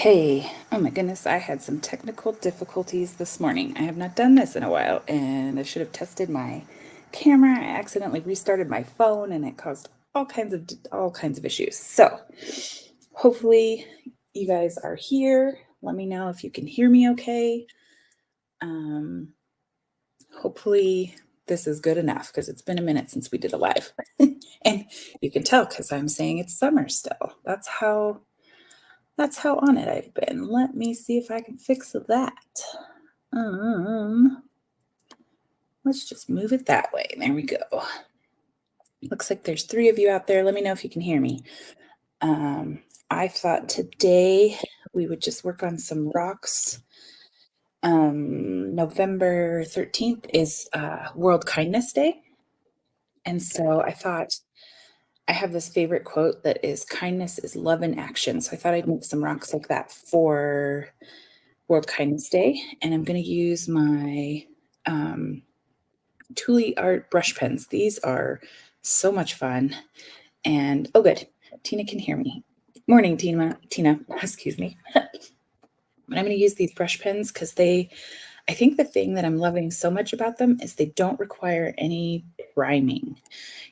Okay. Oh my goodness, I had some technical difficulties this morning. I have not done this in a while, and I should have tested my camera. I accidentally restarted my phone, and it caused all kinds of issues. So, hopefully, you guys are here. Let me know if you can hear me okay. Hopefully, this is good enough because it's been a minute since we did a live, and you can tell because I'm saying it's summer still. That's how on it I've been. Let me see if I can fix that. Um, let's just move it that way. There we go. Looks like there's 3 of you out there. Let me know if you can hear me. I thought today we would just work on some rocks. November 13th is World Kindness Day. And so I thought I have this favorite quote that is kindness is love in action. So I thought I'd make some rocks like that for World Kindness Day. And I'm going to use my Thule Art brush pens. These are so much fun. And oh, good. Tina can hear me. Morning, Tina. Excuse me. But I'm going to use these brush pens because I think the thing that I'm loving so much about them is they don't require any priming.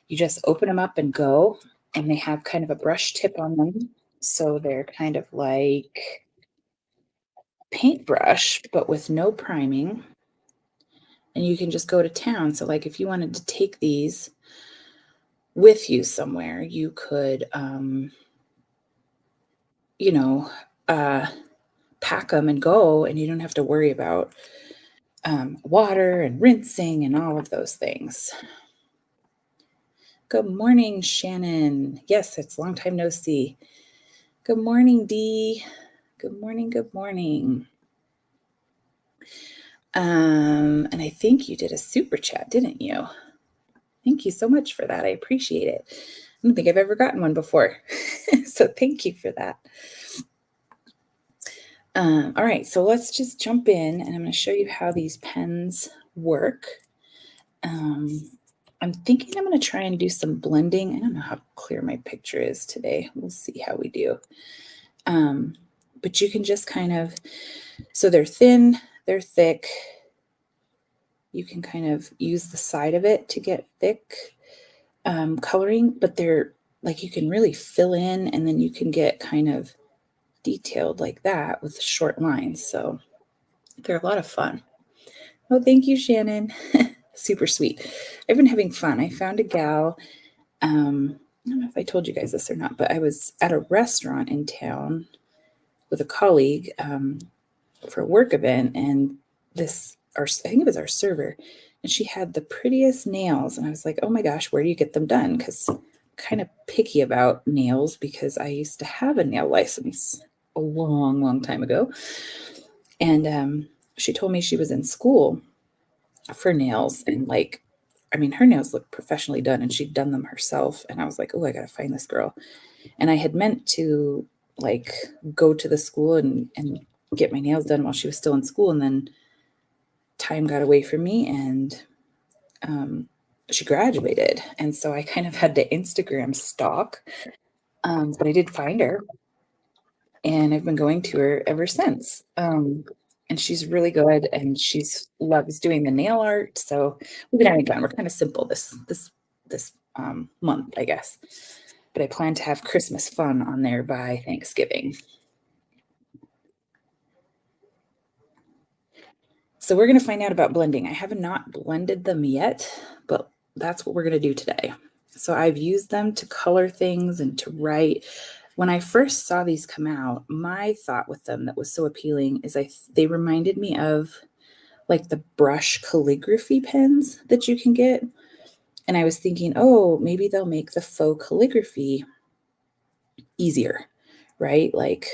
You just open them up and go, and they have kind of a brush tip on them. So they're kind of like paintbrush, but with no priming. And you can just go to town. So, like, if you wanted to take these with you somewhere, you could, you know, pack them and go, and you don't have to worry about water and rinsing and all of those things. Good morning, Shannon. Yes, it's a long time no see. Good morning, Dee. Good morning. Good morning. And I think you did a super chat, didn't you? Thank you so much for that. I appreciate it. I don't think I've ever gotten one before. So thank you for that. All right, so let's just jump in, and I'm going to show you how these pens work. I'm thinking I'm going to try and do some blending. I don't know how clear my picture is today. We'll see how we do. But you can just kind of, so they're thin, they're thick. You can kind of use the side of it to get thick coloring, but they're like, you can really fill in, and then you can get kind of detailed like that with short lines. So they're a lot of fun. Oh, thank you, Shannon. Super sweet. I've been having fun. I found a gal. I don't know if I told you guys this or not, but I was at a restaurant in town with a colleague for a work event, and I think it was our server, and she had the prettiest nails, and I was like, oh my gosh, where do you get them done? Because I'm kind of picky about nails because I used to have a nail license a long, long time ago, and she told me she was in school for nails, and like, I mean, her nails looked professionally done, and she'd done them herself, and I was like, oh, I gotta find this girl. And I had meant to like go to the school and get my nails done while she was still in school, and then time got away from me, and she graduated, and so I kind of had to Instagram stalk, but I did find her, and I've been going to her ever since. And she's really good, and she's loves doing the nail art. So we've been having fun. We're kind of simple this month, I guess. But I plan to have Christmas fun on there by Thanksgiving. So we're going to find out about blending. I have not blended them yet, but that's what we're going to do today. So I've used them to color things and to write. When I first saw these come out, my thought with them that was so appealing is they reminded me of like the brush calligraphy pens that you can get. And I was thinking, oh, maybe they'll make the faux calligraphy easier, right? Like,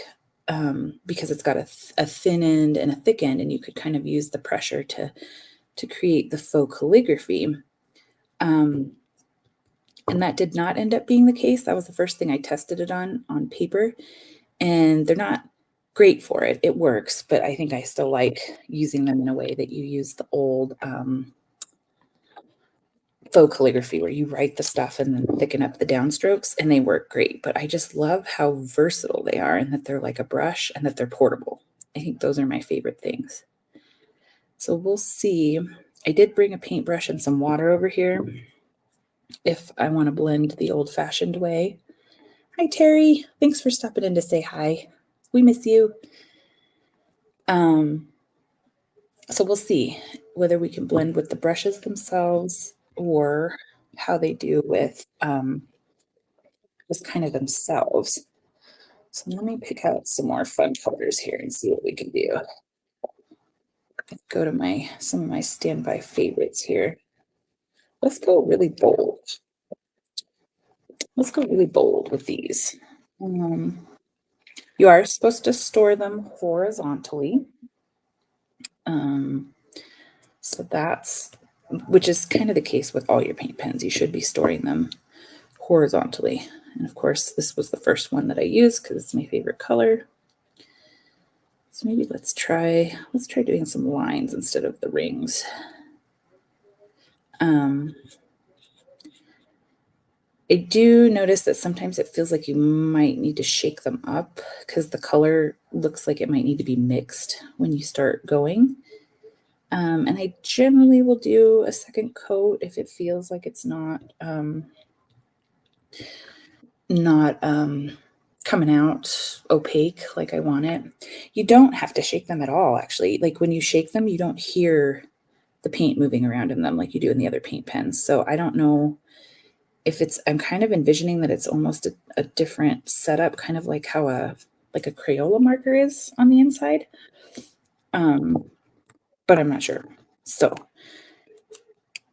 because it's got a thin end and a thick end, and you could kind of use the pressure to create the faux calligraphy. And that did not end up being the case. That was the first thing I tested it on paper, and they're not great for it. It works, but I think I still like using them in a way that you use the old faux calligraphy where you write the stuff and then thicken up the downstrokes, and they work great. But I just love how versatile they are and that they're like a brush and that they're portable. I think those are my favorite things. So we'll see. I did bring a paintbrush and some water over here if I want to blend the old-fashioned way. Hi, Terry. Thanks for stopping in to say hi. We miss you. So we'll see whether we can blend with the brushes themselves or how they do with just kind of themselves. So let me pick out some more fun colors here and see what we can do. Let's go to some of my standby favorites here. Let's go really bold. Let's go really bold with these. You are supposed to store them horizontally. So which is kind of the case with all your paint pens. You should be storing them horizontally. And of course, this was the first one that I used because it's my favorite color. So maybe let's try doing some lines instead of the rings. I do notice that sometimes it feels like you might need to shake them up because the color looks like it might need to be mixed when you start going. And I generally will do a second coat if it feels like it's not coming out opaque like I want it. You don't have to shake them at all, actually. Like when you shake them, you don't hear the paint moving around in them like you do in the other paint pens. So I don't know if I'm kind of envisioning that it's almost a different setup, kind of like how a Crayola marker is on the inside. But I'm not sure. So,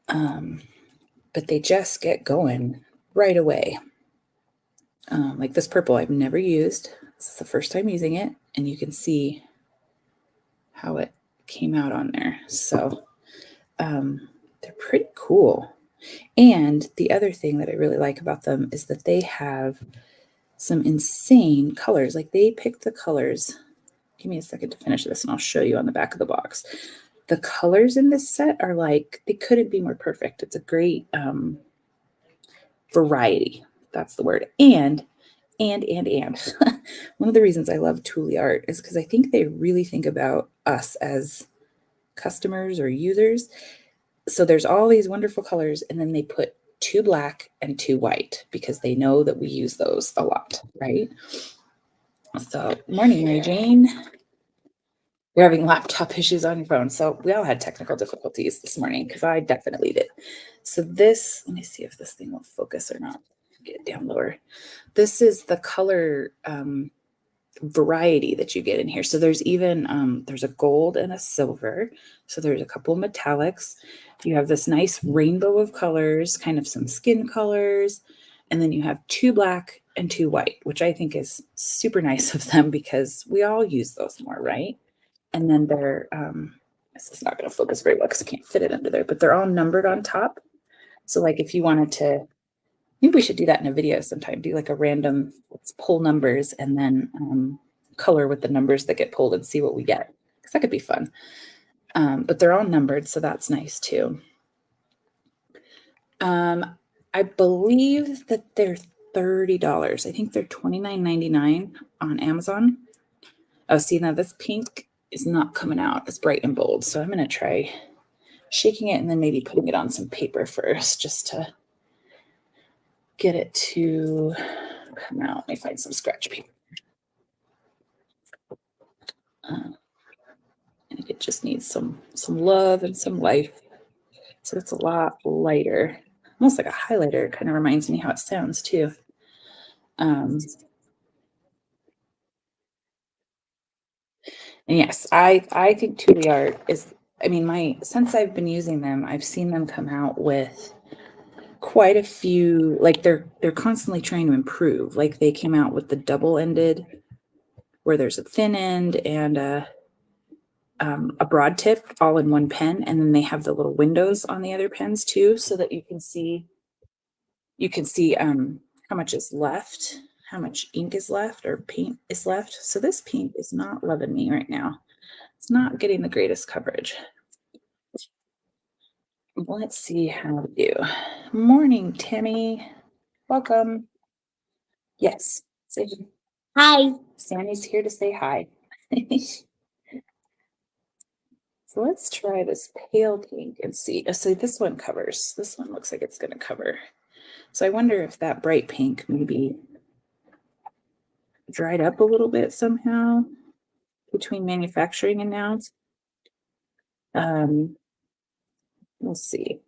but they just get going right away. Like this purple I've never used. This is the first time using it, and you can see how it came out on there. So they're pretty cool. And the other thing that I really like about them is that they have some insane colors. Like they picked the colors. Give me a second to finish this and I'll show you on the back of the box. The colors in this set are like, they couldn't be more perfect. It's a great variety. That's the word. And one of the reasons I love Thule art is because I think they really think about us as customers or users. So there's all these wonderful colors, and then they put 2 black and 2 white because they know that we use those a lot, right? So, morning, Mary Jane. You're having laptop issues on your phone. So we all had technical difficulties this morning because I definitely did. So this, let me see if this thing will focus or not. Get it down lower. This is the color variety that you get in here. So there's even there's a gold and a silver. So there's a couple of metallics. You have this nice rainbow of colors, kind of some skin colors, and then you have 2 black and 2 white, which I think is super nice of them because we all use those more, right? And then they're this is not going to focus very well because I can't fit it under there, but they're all numbered on top. So like if you wanted to, maybe we should do that in a video sometime, do like a random, let's pull numbers and then color with the numbers that get pulled and see what we get, because that could be fun. But they're all numbered, so that's nice too. I believe that they're $30. I think they're $29.99 on Amazon. Oh, see, now this pink is not coming out as bright and bold, so I'm going to try shaking it and then maybe putting it on some paper first just to get it to come out. Let me find some scratch paper. I think it just needs some love and some life. So it's a lot lighter, almost like a highlighter. It kind of reminds me how it sounds too. And yes, I think Thule art is, I mean, since I've been using them, I've seen them come out with quite a few, like they're constantly trying to improve. Like they came out with the double-ended where there's a thin end and a broad tip all in one pen, and then they have the little windows on the other pens too, so that you can see how much is left, how much ink is left or paint is left. So this paint is not loving me right now. It's not getting the greatest coverage. Let's see how we do. Morning, Tammy. Welcome. Yes. Say hi. Sammy's here to say hi. So let's try this pale pink and see. So this one covers. This one looks like it's going to cover. So I wonder if that bright pink maybe dried up a little bit somehow between manufacturing and now. Um, we'll see.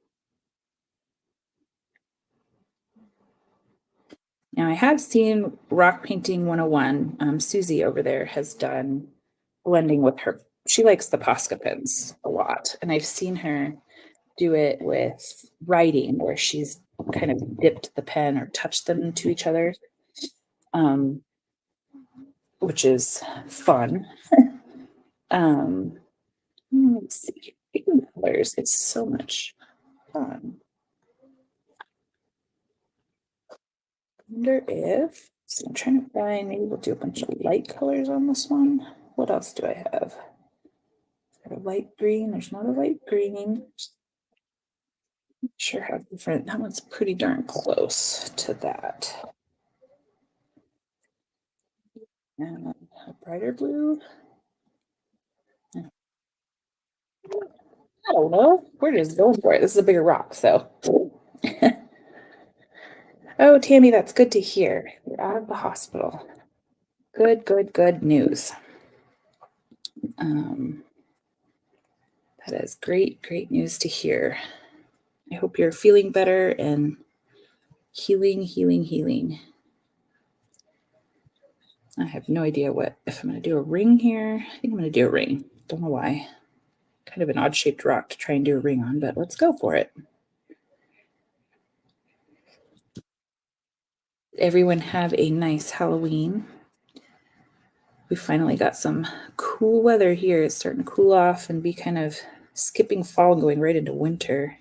Now I have seen Rock Painting 101. Susie over there has done blending with her. She likes the Posca pens a lot. And I've seen her do it with writing where she's kind of dipped the pen or touched them to each other, um, which is fun. um, let's see. Picking colors, it's so much fun. I wonder if, so I'm trying to find, maybe we'll do a bunch of light colors on this one. What else do I have? Got a light green, there's not a light green. Not sure how different, that one's pretty darn close to that. And a brighter blue. I don't know. We're just going for it. This is a bigger rock, so. Oh, Tammy, that's good to hear. You're out of the hospital. Good, good, good news. That is great, great news to hear. I hope you're feeling better and healing, healing, healing. I have no idea if I'm going to do a ring here. I think I'm going to do a ring. Don't know why. Kind of an odd shaped rock to try and do a ring on, but let's go for it. Everyone have a nice Halloween. We finally got some cool weather here. It's starting to cool off and be kind of skipping fall and going right into winter.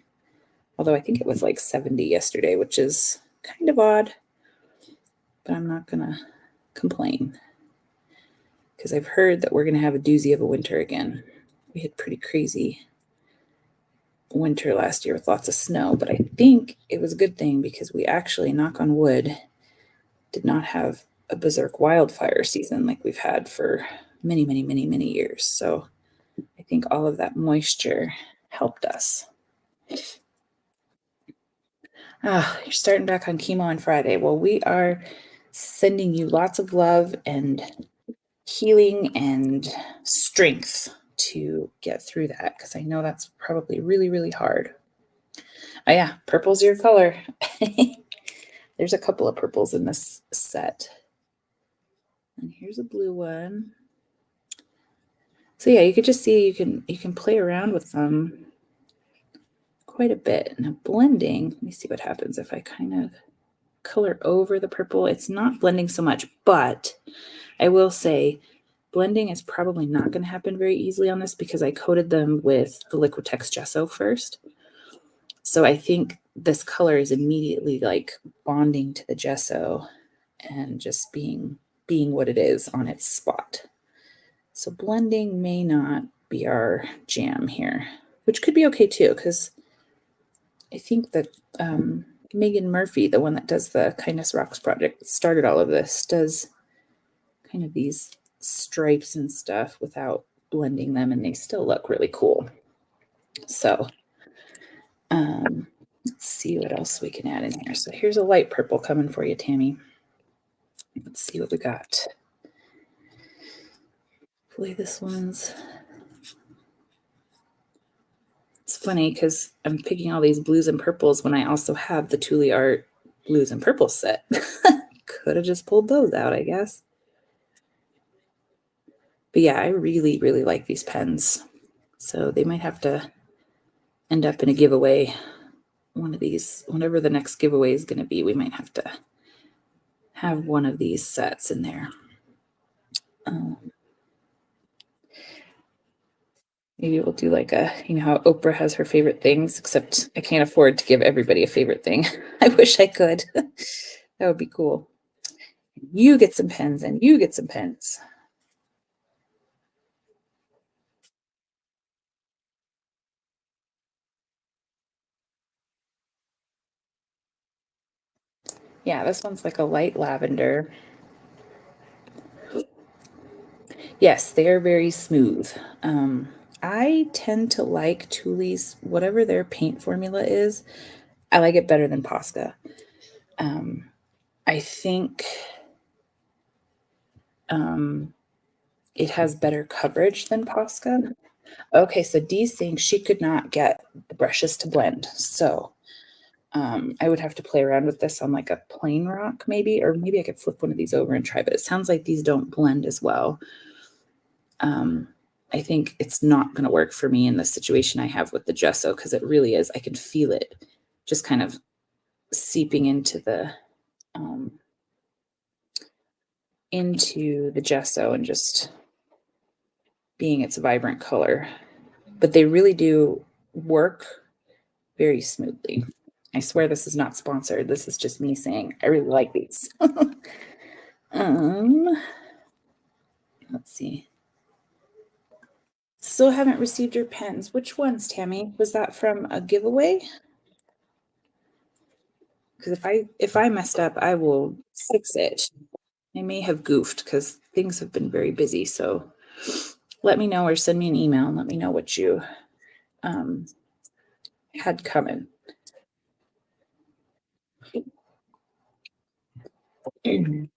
Although I think it was like 70 yesterday, which is kind of odd, but I'm not going to complain because I've heard that we're going to have a doozy of a winter again. We had pretty crazy winter last year with lots of snow, but I think it was a good thing because we actually, knock on wood, did not have a berserk wildfire season like we've had for many, many, many, many years. So I think all of that moisture helped us. You're starting back on chemo on Friday. Well, we are sending you lots of love and healing and strength to get through that because I know that's probably really, really hard. Oh yeah, purple's your color. There's a couple of purples in this set. And here's a blue one. So yeah, you could just see you can play around with them quite a bit. Now blending, let me see what happens if I kind of color over the purple. It's not blending so much, but I will say blending is probably not going to happen very easily on this because I coated them with the Liquitex gesso first. So I think this color is immediately like bonding to the gesso and just being what it is on its spot. So blending may not be our jam here, which could be okay too, because I think that Megan Murphy, the one that does the Kindness Rocks project, started all of this, does kind of these stripes and stuff without blending them, and they still look really cool. So let's see what else we can add in here. So here's a light purple coming for you, Tammy. Let's see what we got. Hopefully this one's... It's funny because I'm picking all these blues and purples when I also have the Thule Art blues and purples set. Could have just pulled those out, I guess. But yeah, I really, really like these pens. So they might have to end up in a giveaway. One of these, whenever the next giveaway is going to be, we might have to have one of these sets in there. Maybe we'll do like you know how Oprah has her favorite things, except I can't afford to give everybody a favorite thing. I wish I could. That would be cool. You get some pens and you get some pens. Yeah, this one's like a light lavender. Yes, they are very smooth. I tend to like Thule's, whatever their paint formula is, I like it better than Posca. I think it has better coverage than Posca. Okay, so Dee's saying she could not get the brushes to blend. So I would have to play around with this on like a plain rock, maybe, or maybe I could flip one of these over and try, but it sounds like these don't blend as well. I think it's not going to work for me in the situation I have with the gesso because it really is. I can feel it just kind of seeping into the gesso and just being its vibrant color. But they really do work very smoothly. I swear this is not sponsored. This is just me saying I really like these. Let's see. Still haven't received your pens. Which ones, Tammy? Was that from a giveaway? Because if I messed up, I will fix it. I may have goofed because things have been very busy. So let me know or send me an email and let me know what you had coming. Let's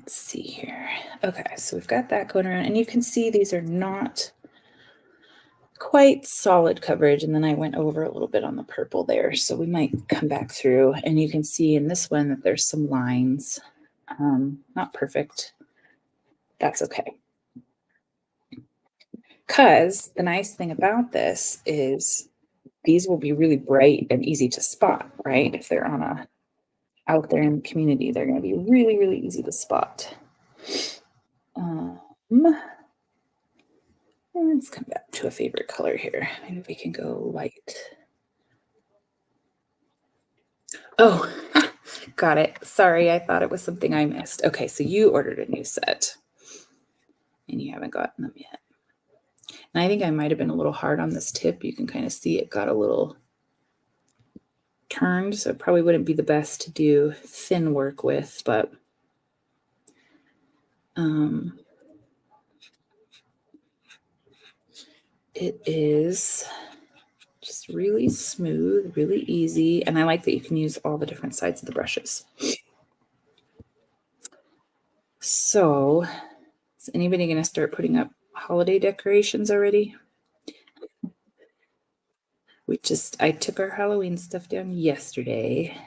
see here. Okay, so we've got that going around, and you can see these are not quite solid coverage, and then I went over a little bit on the purple there, so we might come back through, and you can see in this one that there's some lines. Not perfect. That's okay. Because the nice thing about this is these will be really bright and easy to spot, right? If they're out there in the community, they're going to be really, really easy to spot. Let's come back to a favorite color here. Maybe we can go light. Oh, got it. Sorry, I thought it was something I missed. Okay, so you ordered a new set and you haven't gotten them yet. And I think I might have been a little hard on this tip. You can kind of see it got a little turned, so it probably wouldn't be the best to do thin work with, but it is just really smooth, really easy, and I like that you can use all the different sides of the brushes. So, is anybody going to start putting up holiday decorations already? I took our Halloween stuff down yesterday.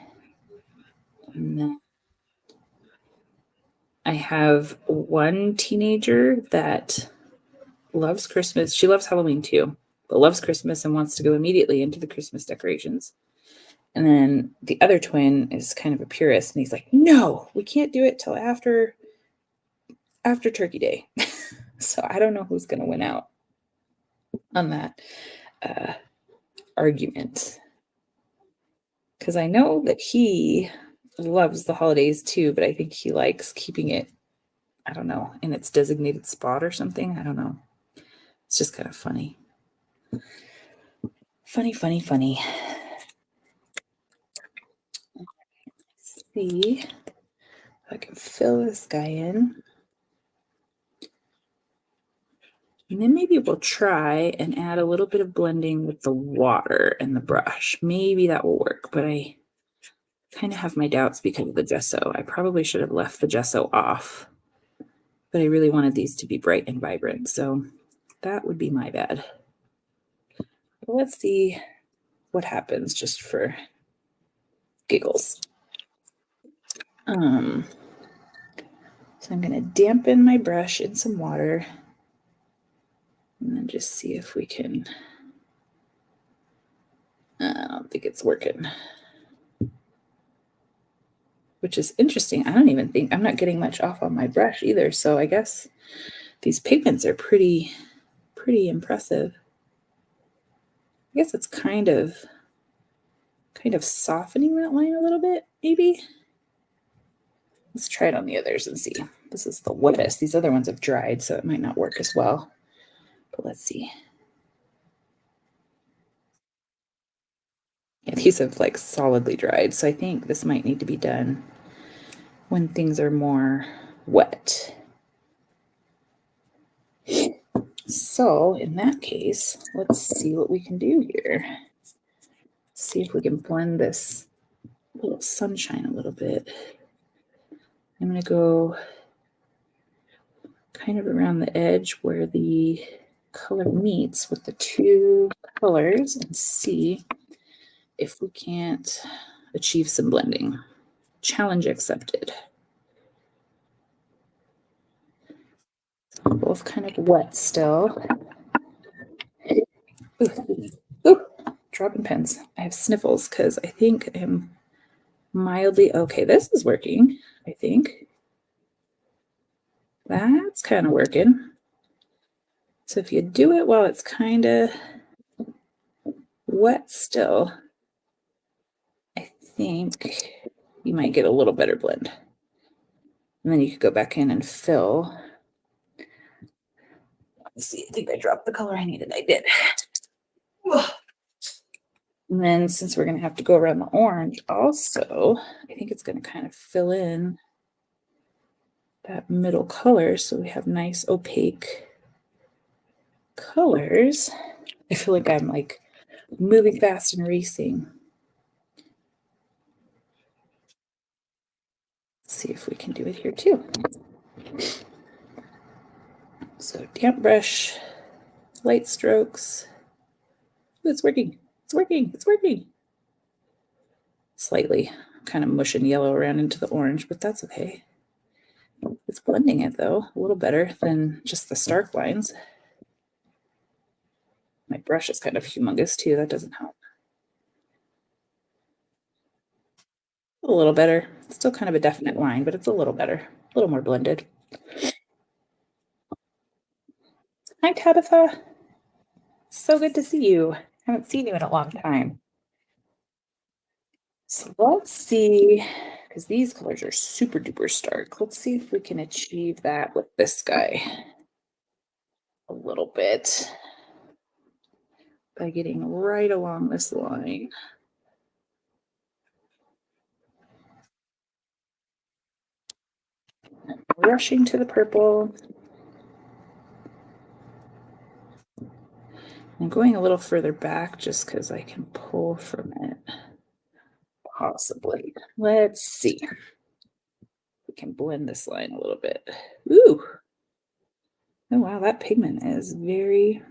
And then I have one teenager that loves Christmas. She loves Halloween too, but loves Christmas and wants to go immediately into the Christmas decorations. And then the other twin is kind of a purist, and he's like, no, we can't do it till after Turkey Day. So I don't know who's going to win out on that argument. Because I know that he loves the holidays too, but I think he likes keeping it, I don't know, in its designated spot or something. I don't know. It's just kind of funny. Funny. Let's see if I can fill this guy in. And then maybe we'll try and add a little bit of blending with the water and the brush. Maybe that will work, but I kind of have my doubts because of the gesso. I probably should have left the gesso off, but I really wanted these to be bright and vibrant. So that would be my bad. But let's see what happens just for giggles. So I'm going to dampen my brush in some water and then just see if we can. I don't think it's working, which is interesting. I don't even think I'm not getting much off on my brush either. So I guess these pigments are pretty impressive. I guess it's kind of softening that line a little bit, maybe. Let's try it on the others and see. This is the wettest. These other ones have dried, so it might not work as well. But let's see. Yeah, these have like solidly dried, so I think this might need to be done when things are more wet. So in that case, let's see what we can do here. See if we can blend this little sunshine a little bit. I'm going to go kind of around the edge where the color meets with the two colors and see if we can't achieve some blending. Challenge accepted. Both kind of wet still. Ooh, ooh, dropping pens. I have sniffles because I think I'm mildly okay. This is working, I think. That's kind of working. So if you do it while it's kind of wet still, I think you might get a little better blend. And then you could go back in and fill. Let's see, I think I dropped the color I needed. I did. And then since we're going to have to go around the orange also, I think it's going to kind of fill in that middle color so we have nice opaque colors. I feel like I'm like moving fast and racing. Let's see if we can do it here too. So damp brush, light strokes. Ooh, it's working. It's working. It's working. Slightly kind of mushing yellow around into the orange, but that's okay. It's blending it though a little better than just the stark lines. My brush is kind of humongous too. That doesn't help. A little better. It's still kind of a definite line, but it's a little better, a little more blended. Hi, Tabitha. So good to see you. I haven't seen you in a long time. So let's see, because these colors are super duper stark. Let's see if we can achieve that with this guy a little bit by getting right along this line. Rushing to the purple. I'm going a little further back just because I can pull from it. Possibly. Let's see. We can blend this line a little bit. Ooh. Oh, wow. That pigment is very...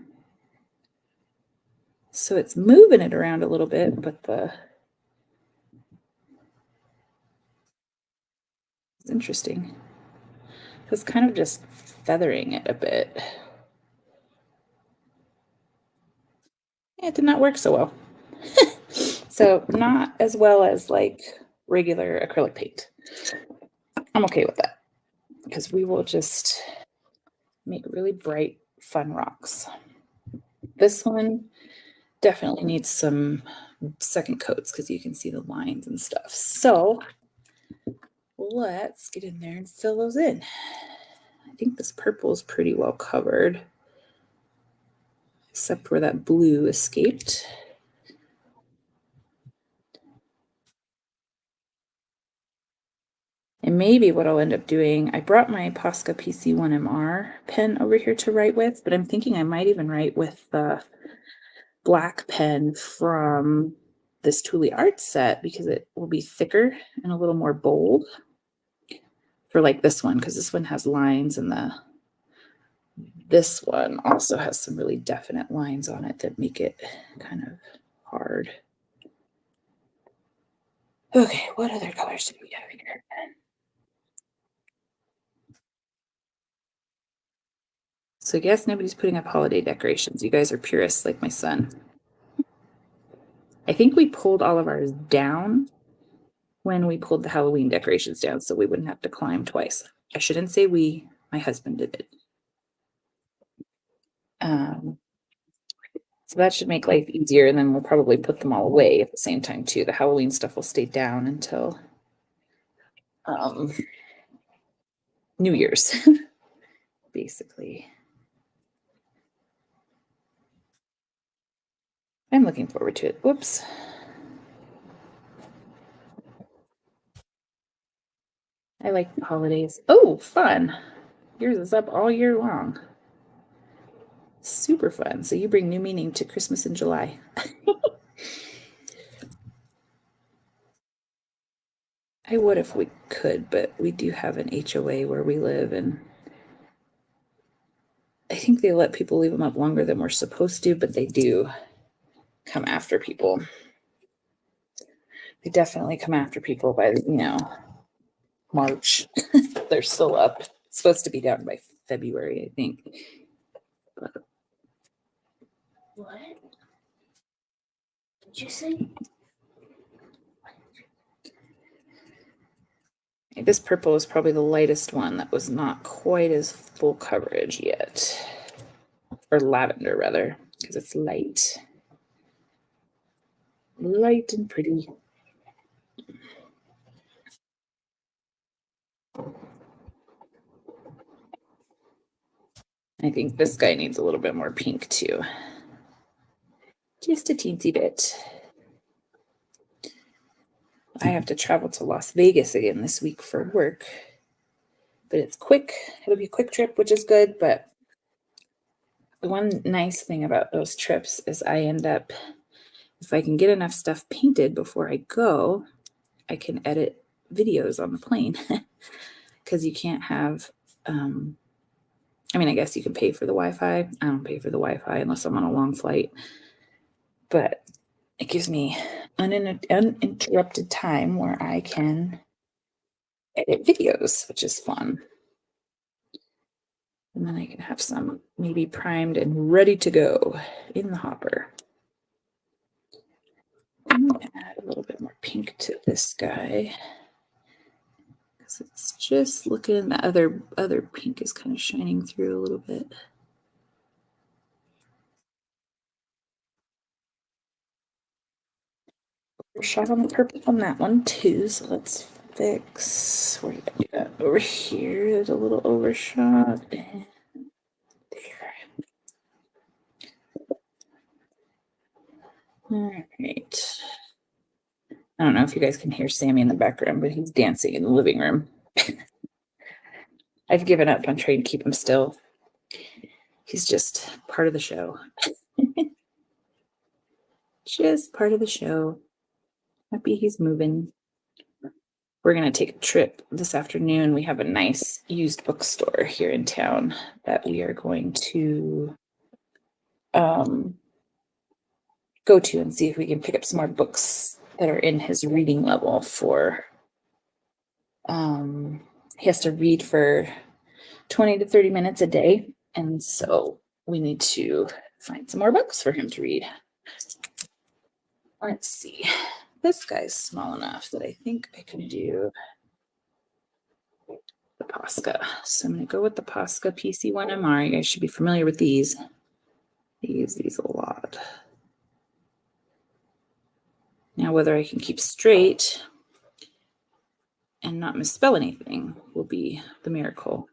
So it's moving it around a little bit, but it's interesting. It's kind of just feathering it a bit. It did not work so well. So not as well as like regular acrylic paint. I'm okay with that because we will just make really bright, fun rocks. This one definitely needs some second coats because you can see the lines and stuff. So let's get in there and fill those in. I think this purple is pretty well covered, except where that blue escaped. And maybe what I'll end up doing, I brought my Posca PC1MR pen over here to write with, but I'm thinking I might even write with the black pen from this Thule art set because it will be thicker and a little more bold for like this one, because this one has lines and this one also has some really definite lines on it that make it kind of hard. Okay, what other colors do we have here? So I guess nobody's putting up holiday decorations. You guys are purists like my son. I think we pulled all of ours down when we pulled the Halloween decorations down so we wouldn't have to climb twice. I shouldn't say we, my husband did it. So that should make life easier, and then we'll probably put them all away at the same time too. The Halloween stuff will stay down until New Year's, basically. I'm looking forward to it. Whoops. I like the holidays. Oh, fun. Yours is up all year long. Super fun. So you bring new meaning to Christmas in July. I would if we could, but we do have an HOA where we live, and I think they let people leave them up longer than we're supposed to, but they do come after people. They definitely come after people by, March. They're still up. It's supposed to be down by February, I think. What did you say? This purple is probably the lightest one that was not quite as full coverage yet. Or lavender, rather, because it's light. Light and pretty. I think this guy needs a little bit more pink too. Just a teensy bit. I have to travel to Las Vegas again this week for work. But it's quick. It'll be a quick trip, which is good. But the one nice thing about those trips is I end up, if I can get enough stuff painted before I go, I can edit videos on the plane. Because you can't have, I guess you can pay for the Wi-Fi. I don't pay for the Wi-Fi unless I'm on a long flight. But it gives me uninterrupted time where I can edit videos, which is fun. And then I can have some maybe primed and ready to go in the hopper. I'm going to add a little bit more pink to this guy. Because it's just looking, the other pink is kind of shining through a little bit. Shot on the purple on that one too, so let's fix, where did I do that? Over here, there's a little overshot, and there. All right. I don't know if you guys can hear Sammy in the background, but he's dancing in the living room. I've given up on trying to keep him still. He's just part of the show. Just part of the show. Happy he's moving. We're going to take a trip this afternoon. We have a nice used bookstore here in town that we are going to go to and see if we can pick up some more books that are in his reading level for he has to read for 20 to 30 minutes a day, and so we need to find some more books for him to read. Let's see, this guy's small enough that I think I can do the Posca, so I'm going to go with the Posca PC1MR. You guys should be familiar with these. I use these a lot. Now, whether I can keep straight and not misspell anything will be the miracle.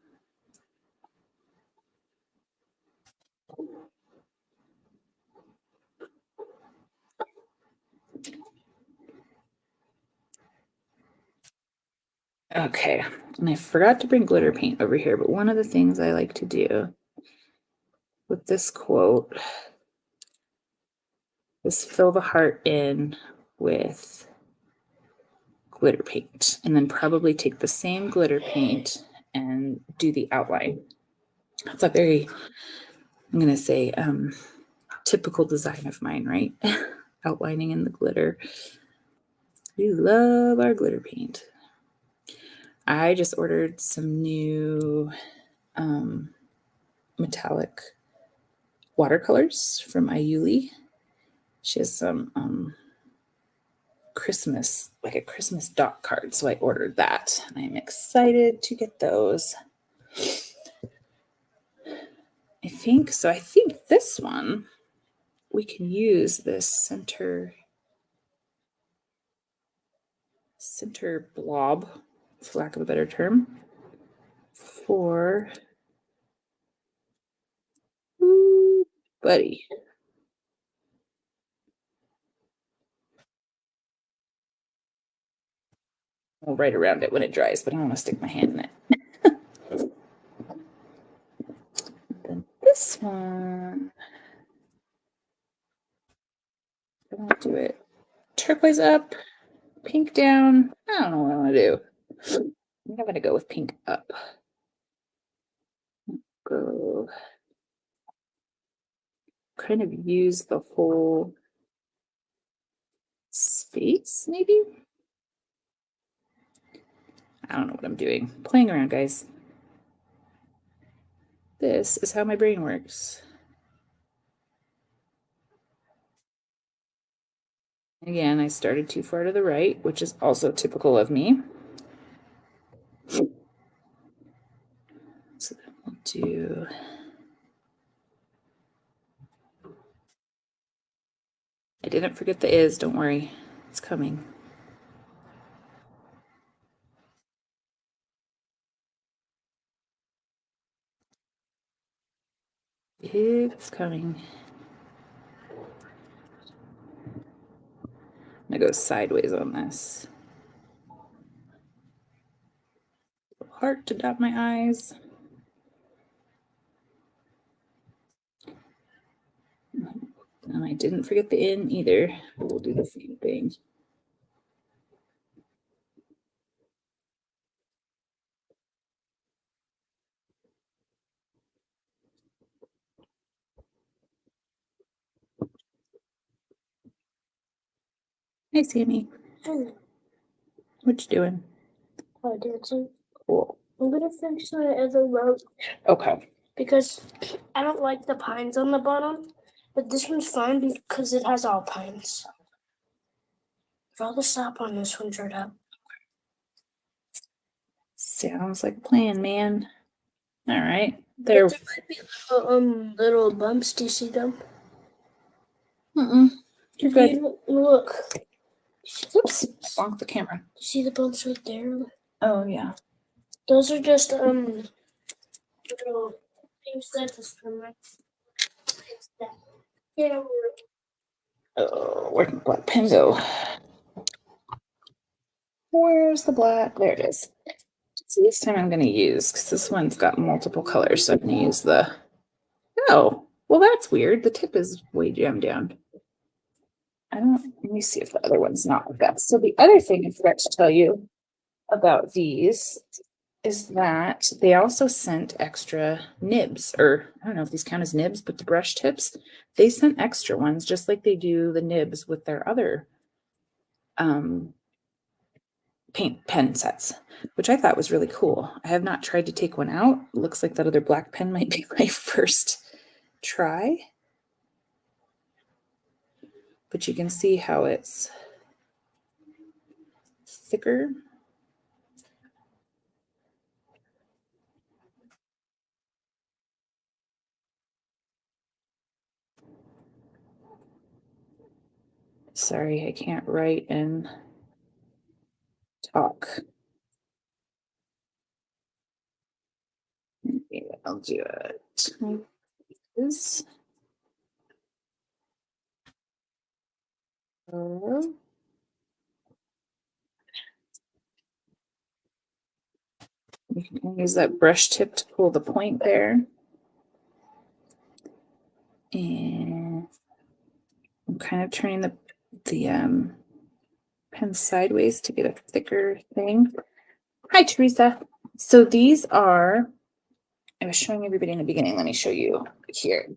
Okay, and I forgot to bring glitter paint over here, but one of the things I like to do with this quote is fill the heart in with glitter paint, and then probably take the same glitter paint and do the outline. It's a very, I'm going to say, typical design of mine, right? Outlining in the glitter. We love our glitter paint. I just ordered some new metallic watercolors from Ayuli. She has some Christmas, like a Christmas dot card, so I ordered that, and I'm excited to get those. I think this one, we can use this center blob, for lack of a better term, for, ooh, buddy. We'll write around it when it dries, but I don't want to stick my hand in it. Then this one, I want to do it turquoise up, pink down. I don't know what I want to do. I think I'm going to go with pink up. Go kind of use the whole space, maybe? I don't know what I'm doing. Playing around, guys. This is how my brain works. Again, I started too far to the right, which is also typical of me. So then we'll do... I didn't forget the is, don't worry. It's coming. It's coming. I'm gonna go sideways on this. Heart to dot my eyes. And I didn't forget the in either. We'll do the same thing. Hey, Sammy. Hey. What you doing? Dancing. Cool. I'm gonna fix my other rope. Okay. Because I don't like the pines on the bottom, but this one's fine because it has all pines. Draw the stop on this one, right up. Sounds like a plan, man. All right. There might be little bumps. Do you see them? You're good. Look. Oops. Bonk the camera. You see the bumps right there? Oh yeah. Those are just little things that just come right. Yeah. Oh, where'd my black pen go? Where's the black? There it is. So this time I'm going to use, because this one's got multiple colors, so I'm going to use the, oh, well that's weird. The tip is way jammed down. Let me see if the other one's not like that. So the other thing I forgot to tell you about these is that they also sent extra nibs, or I don't know if these count as nibs, but the brush tips, they sent extra ones, just like they do the nibs with their other paint pen sets, which I thought was really cool. I have not tried to take one out. It looks like that other black pen might be my first try. But you can see how it's thicker. Sorry, I can't write and talk. Maybe I'll do it like this. You can use that brush tip to pull the point there. And I'm kind of turning the pen sideways to get a thicker thing. Hi, Teresa. So these are, I was showing everybody in the beginning. Let me show you here.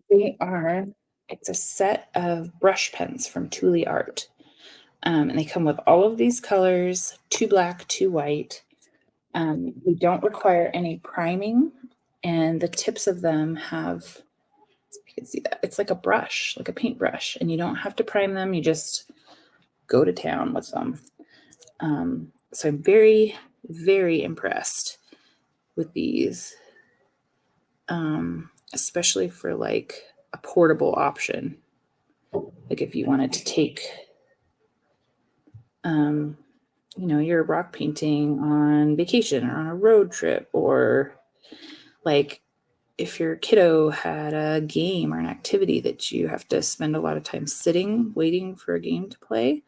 It's a set of brush pens from Thule Art. And they come with all of these colors, 2 black, 2 white. We don't require any priming, and the tips of them have, you can see that, it's like a brush, like a paintbrush, and you don't have to prime them. You just go to town with them. So I'm very, very impressed with these, especially for like a portable option. Like if you wanted to take, you're rock painting on vacation or on a road trip, or like if your kiddo had a game or an activity that you have to spend a lot of time sitting, waiting for a game to play,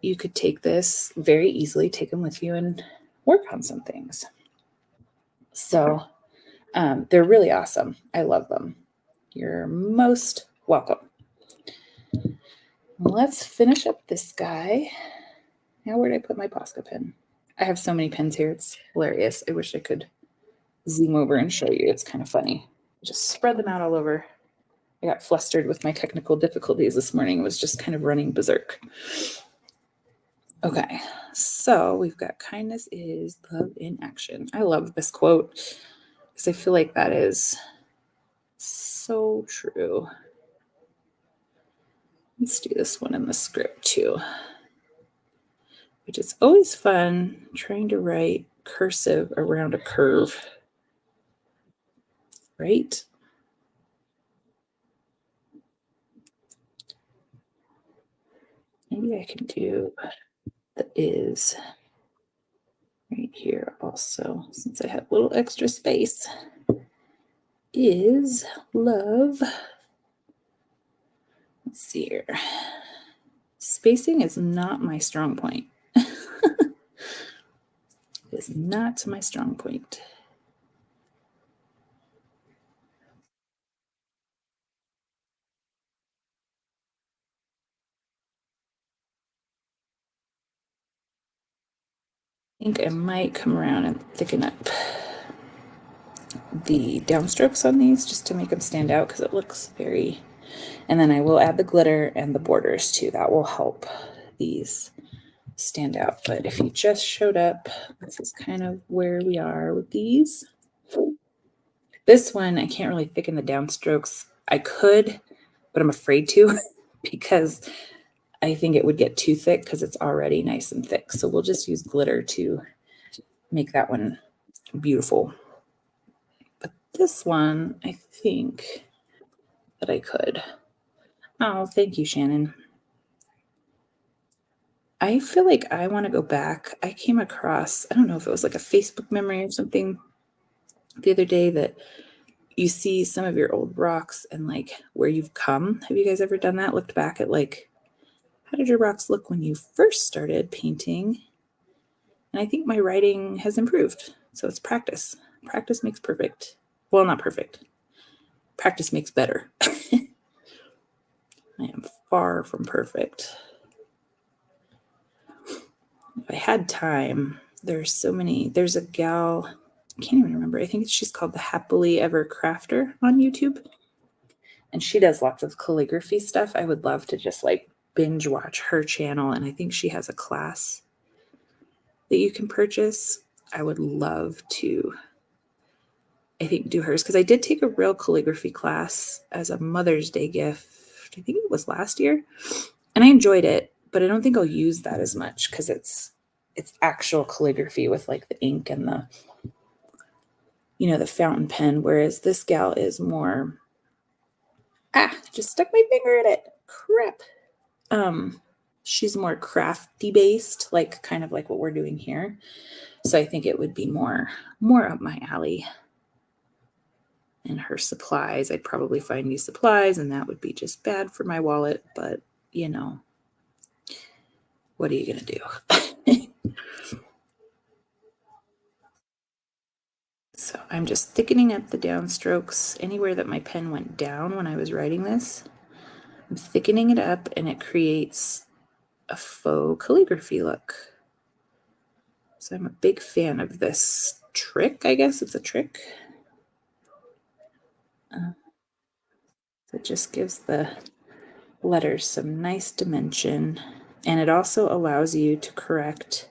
you could take this very easily, take them with you and work on some things. So they're really awesome. I love them. You're most welcome. Let's finish up this guy. Now, where did I put my Posca pen? I have so many pens here. It's hilarious. I wish I could zoom over and show you. It's kind of funny. Just spread them out all over. I got flustered with my technical difficulties this morning. It was just kind of running berserk. Okay, so we've got kindness is love in action. I love this quote because I feel like that is so true. Let's do this one in the script too, which is always fun trying to write cursive around a curve, right? Maybe I can do the is right here also, since I have a little extra space. Is love. Let's see here. Spacing is not my strong point. It's not my strong point. I think I might come around and thicken up the downstrokes on these just to make them stand out because it looks very, and then I will add the glitter and the borders too. That will help these stand out. But if you just showed up, this is kind of where we are with these. This one, I can't really thicken the downstrokes. I could, but I'm afraid to because I think it would get too thick because it's already nice and thick. So we'll just use glitter to make that one beautiful. But this one, I think that I could. Oh, thank you, Shannon. I feel like I want to go back. I came across, I don't know if it was like a Facebook memory or something the other day that you see some of your old rocks and like where you've come. Have you guys ever done that? Looked back at like, how did your rocks look when you first started painting? And I think my writing has improved. So it's practice. Practice makes perfect. Well, not perfect. Practice makes better. I am far from perfect. If I had time, there's so many. There's a gal, I can't even remember. I think she's called the Happily Ever Crafter on YouTube. And she does lots of calligraphy stuff. I would love to just like binge watch her channel. And I think she has a class that you can purchase. I would love to, I think, do hers because I did take a real calligraphy class as a Mother's Day gift. I think it was last year. And I enjoyed it, but I don't think I'll use that as much because it's actual calligraphy with like the ink and the, you know, the fountain pen, whereas this gal is more, just stuck my finger in it. Crap. She's more crafty based, like kind of like what we're doing here. So I think it would be more up my alley. And her supplies, I'd probably find new supplies, and that would be just bad for my wallet, but you know, what are you gonna do? So I'm just thickening up the downstrokes anywhere that my pen went down when I was writing this. I'm thickening it up and it creates a faux calligraphy look. So I'm a big fan of this trick, I guess it's a trick. It just gives the letters some nice dimension, and it also allows you to correct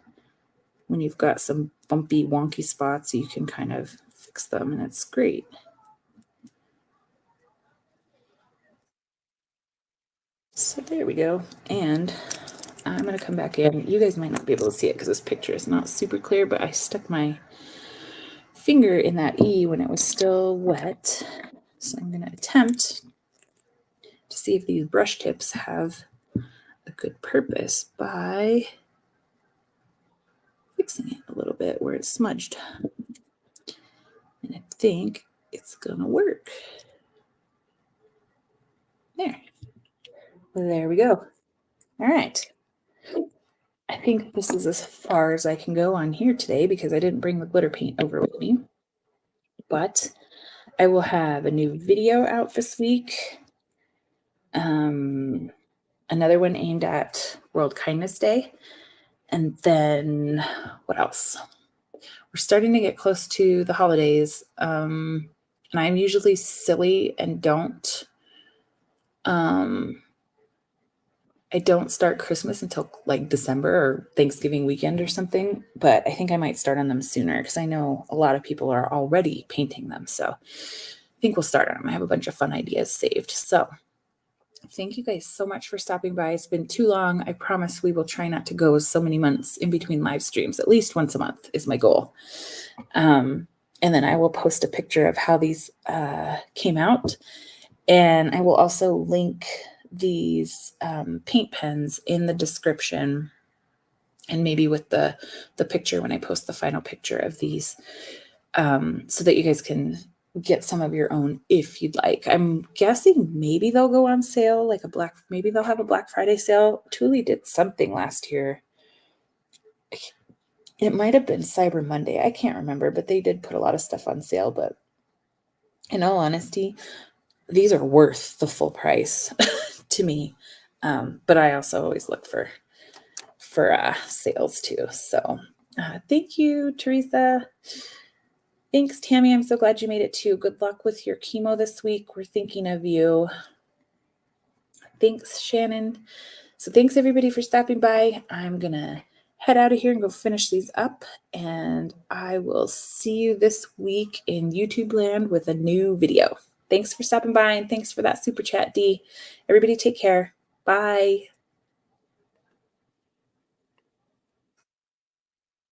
when you've got some bumpy, wonky spots. You can kind of fix them, and it's great. So there we go. And I'm going to come back in. You guys might not be able to see it because this picture is not super clear, but I stuck my finger in that E when it was still wet. So I'm going to attempt to see if these brush tips have a good purpose by fixing it a little bit where it's smudged. And I think it's going to work. There we go. All right. I think this is as far as I can go on here today because I didn't bring the glitter paint over with me. But I will have a new video out this week. Another one aimed at World Kindness Day. And then what else? We're starting to get close to the holidays. And I'm usually silly and I don't start Christmas until like December or Thanksgiving weekend or something, but I think I might start on them sooner because I know a lot of people are already painting them. So I think we'll start on them. I have a bunch of fun ideas saved. So thank you guys so much for stopping by. It's been too long. I promise we will try not to go so many months in between live streams. At least once a month is my goal. And then I will post a picture of how these came out. And I will also link these paint pens in the description and maybe with the picture when I post the final picture of these so that you guys can get some of your own if you'd like. I'm guessing maybe they'll go on sale, like maybe they'll have a Black Friday sale. Thule did something last year. It might have been Cyber Monday. I can't remember, but they did put a lot of stuff on sale. But in all honesty, these are worth the full price to me. But I also always look for sales too. So thank you, Teresa. Thanks, Tammy. I'm so glad you made it too. Good luck with your chemo this week. We're thinking of you. Thanks, Shannon. So thanks everybody for stopping by. I'm going to head out of here and go finish these up. And I will see you this week in YouTube land with a new video. Thanks for stopping by and thanks for that super chat, Dee. Everybody take care. Bye.